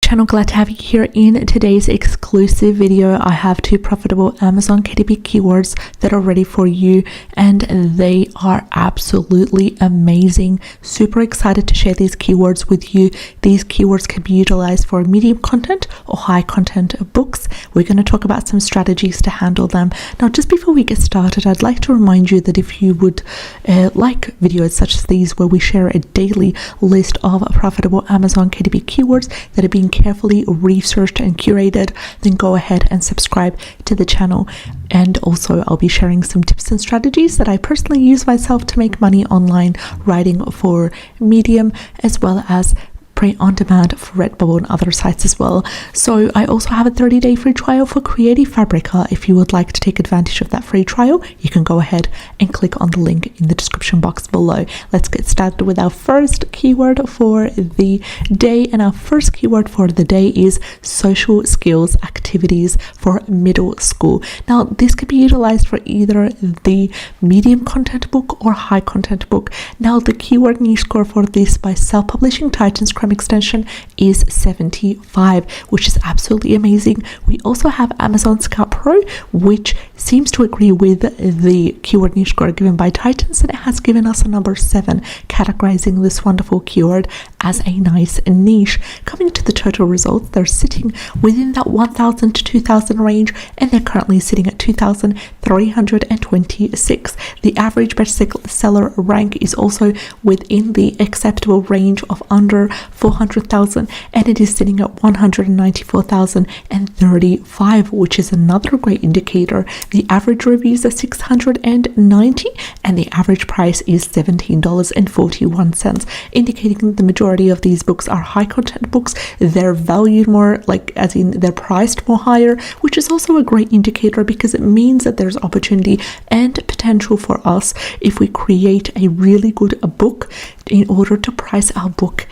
channel, glad to have you here. In today's exclusive video, I have 2 profitable Amazon KDP keywords that are ready for you, and they are absolutely amazing. Super excited to share these keywords with you. These keywords can be utilized for medium content or high content books. We're going to talk about some strategies to handle them. Now, just before we get started, I'd like to remind you that if you would like videos such as these, where we share a daily list of profitable Amazon KDP keywords that are being carefully researched and curated, then go ahead and subscribe to the channel. And also, I'll be sharing some tips and strategies that I personally use myself to make money online writing for Medium, as well as print on demand for Redbubble and other sites as well. So I also have a 30-day free trial for Creative Fabrica. If you would like to take advantage of that free trial, you can go ahead and click on the link in the description box below. Let's get started with our first keyword for the day. And our first keyword for the day is social skills activities for middle school. Now, this could be utilized for either the medium content book or high content book. Now, the keyword niche score for this by self-publishing Titans extension is 75, which is absolutely amazing. We also have Amazon Scout Pro, which seems to agree with the keyword niche score given by Titans, and it has given us a number 7, categorizing this wonderful keyword as a nice niche. Coming to the total results, they're sitting within that 1,000 to 2,000 range, and they're currently sitting at 2,326. The average bestseller rank is also within the acceptable range of under 400,000, and it is sitting at 194,035, which is another great indicator. The average reviews are 690, and the average price is $17.41, indicating the majority of these books are high content books. They're valued more, like as in they're priced more higher, which is also a great indicator because it means that there's opportunity and potential for us if we create a really good book in order to price our book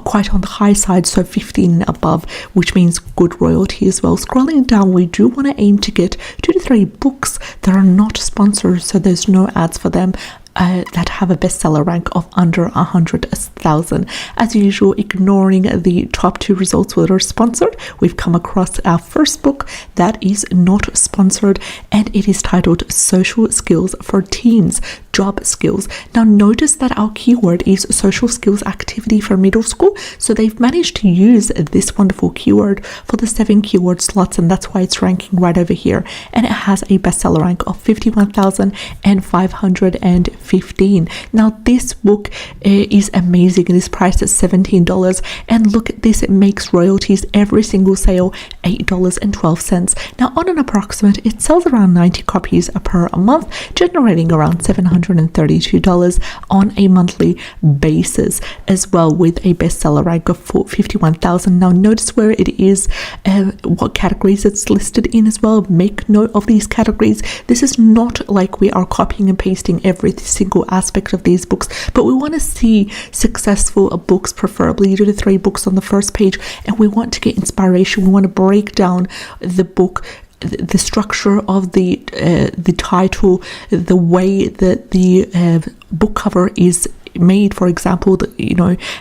quite on the high side, so 15 and above, which means good royalty as well. Scrolling down, we do want to aim to get 2 to 3 books that are not sponsored, so there's no ads for them, that have a bestseller rank of under 100,000. As usual, ignoring the top 2 results that are sponsored, we've come across our first book that is not sponsored, and it is titled Social Skills for Teens, Job Skills. Now, notice that our keyword is social skills activity for middle school, so they've managed to use this wonderful keyword for the 7 keyword slots, and that's why it's ranking right over here, and it has a bestseller rank of 51,515. Now, this book is amazing. It is priced at $17, and look at this, it makes royalties every single sale $8.12. Now, on an approximate, it sells around 90 copies per month, generating around $732 on a monthly basis, as well, with a bestseller rank of 51,000. Now, notice where it is, what categories it's listed in as well. Make note of these categories. This is not like we are copying and pasting every single aspect of these books, but we want to see successful books, preferably 2 to 3 books on the first page, and we want to get inspiration. We want to break down the book, the structure of the title, the way that the book cover is made, for example,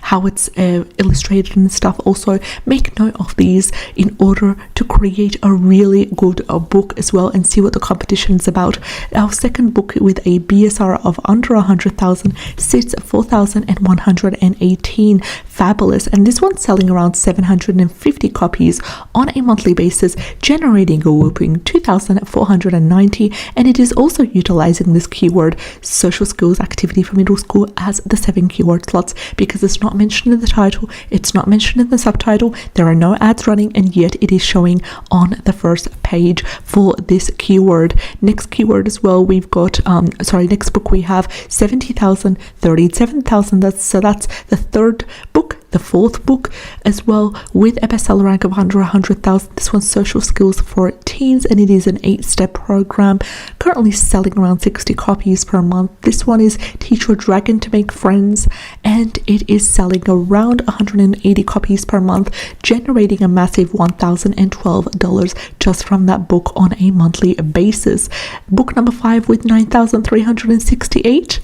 how it's illustrated and stuff. Also, make note of these in order to create a really good book as well, and see what the competition is about. Our second book, with a BSR of under 100,000, sits at 4,118. Fabulous. And this one's selling around 750 copies on a monthly basis, generating a whopping 2,490, and it is also utilizing this keyword social skills activity for middle school as the 7 keyword slots, because it's not mentioned in the title, it's not mentioned in the subtitle, there are no ads running, and yet it is showing on the first page for this keyword. Next keyword as well, we've got next book we have 70,000, 37,000. That's the third book, the 4th book as well, with a bestseller rank of under 100,000. This one's Social Skills for Teens, and it is an 8-step program, currently selling around 60 copies per month. This one is Teach Your Dragon to Make Friends, and it is selling around 180 copies per month, generating a massive $1,012 just from that book on a monthly basis. Book number 5 with 9,368.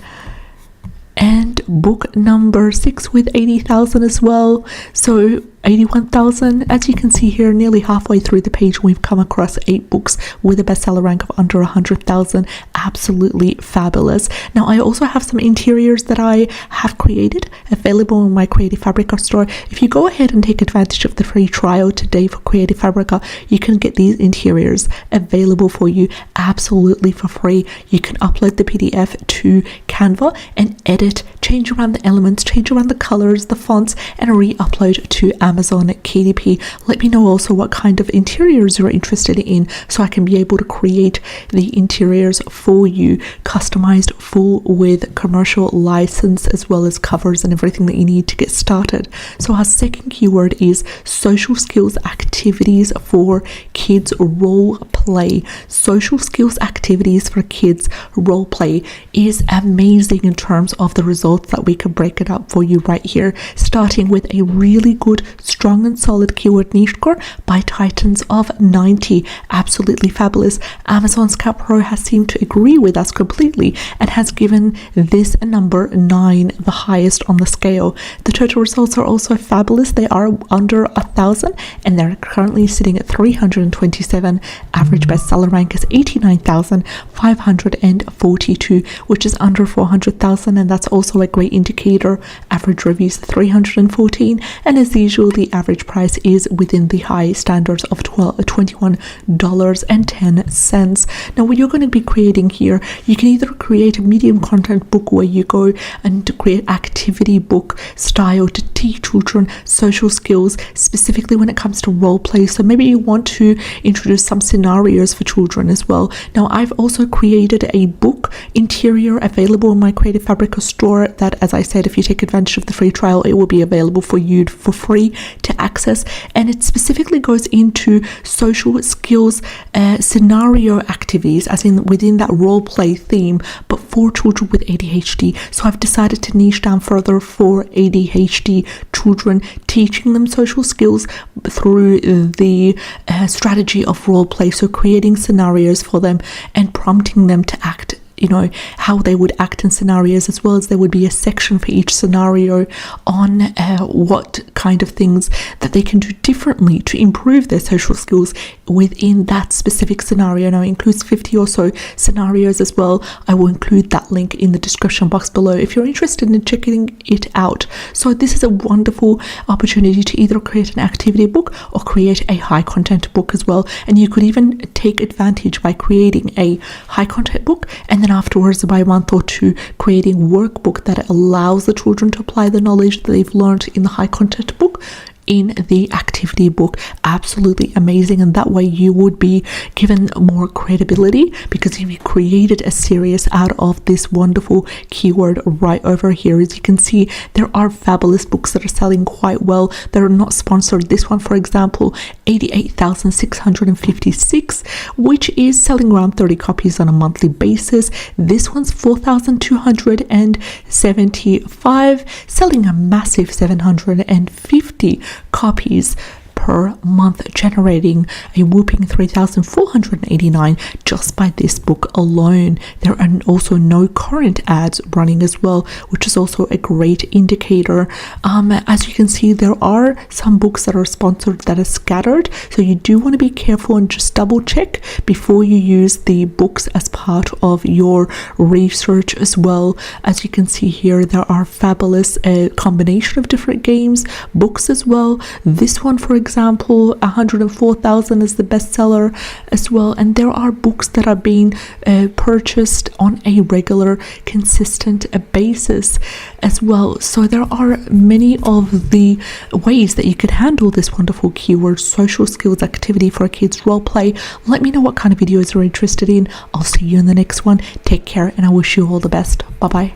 and book number 6 with 80,000 as well. So 81,000. As you can see here, nearly halfway through the page, we've come across 8 books with a bestseller rank of under 100,000. Absolutely fabulous. Now, I also have some interiors that I have created available in my Creative Fabrica store. If you go ahead and take advantage of the free trial today for Creative Fabrica, you can get these interiors available for you absolutely for free. You can upload the PDF to Canva and edit, change around the elements, change around the colors, the fonts, and re-upload to Amazon KDP. Let me know also what kind of interiors you're interested in so I can be able to create the interiors for you, customized full with commercial license as well as covers and everything that you need to get started. So our second keyword is social skills activities for kids role play. Social skills activities for kids role play is amazing in terms of the results that we can break it up for you right here, starting with a really good, strong and solid keyword niche score by Titans of 90. Absolutely fabulous. Amazon Scout Pro has seemed to agree with us completely and has given this a number 9, the highest on the scale. The total results are also fabulous. They are under 1,000 and they're currently sitting at 327. Average bestseller rank is 89,542, which is under 400,000, and that's also a great indicator. Average reviews 314, and as usual, the average price is within the high standards of $21.10. Now, what you're going to be creating here, you can either create a medium content book where you go and create activity book style to teach children social skills, specifically when it comes to role play. So maybe you want to introduce some scenarios for children as well. Now, I've also created a book interior available in my Creative Fabrica store that, as I said, if you take advantage of the free trial, it will be available for you for free to access, and it specifically goes into social skills scenario activities, as in within that role play theme, but for children with ADHD. So I've decided to niche down further for ADHD children, teaching them social skills through the strategy of role play. So creating scenarios for them and prompting them to act, how they would act in scenarios, as well as there would be a section for each scenario on what kind of things that they can do differently to improve their social skills within that specific scenario. Now, it includes 50 or so scenarios as well. I will include that link in the description box below if you're interested in checking it out. So this is a wonderful opportunity to either create an activity book or create a high content book as well. And you could even take advantage by creating a high content book and then afterwards, by a month or 2, creating workbook that allows the children to apply the knowledge that they've learned in the high content book in the activity book. Absolutely amazing, and that way you would be given more credibility because you created a series out of this wonderful keyword right over here. As you can see, there are fabulous books that are selling quite well that are not sponsored. This one, for example, 88,656, which is selling around 30 copies on a monthly basis. This one's 4,275, selling a massive 750 copies per month, generating a whooping 3,489 just by this book alone. There are also no current ads running as well, which is also a great indicator. As you can see, there are some books that are sponsored that are scattered, so you do want to be careful and just double check before you use the books as part of your research as well. As you can see here, there are fabulous combination of different games, books as well. This one, for example, 104,000 is the bestseller as well, and there are books that are being purchased on a regular, consistent basis as well. So there are many of the ways that you could handle this wonderful keyword social skills activity for kids role play. Let me know what kind of videos you're interested in. I'll see you in the next one. Take care, and I wish you all the best. Bye bye.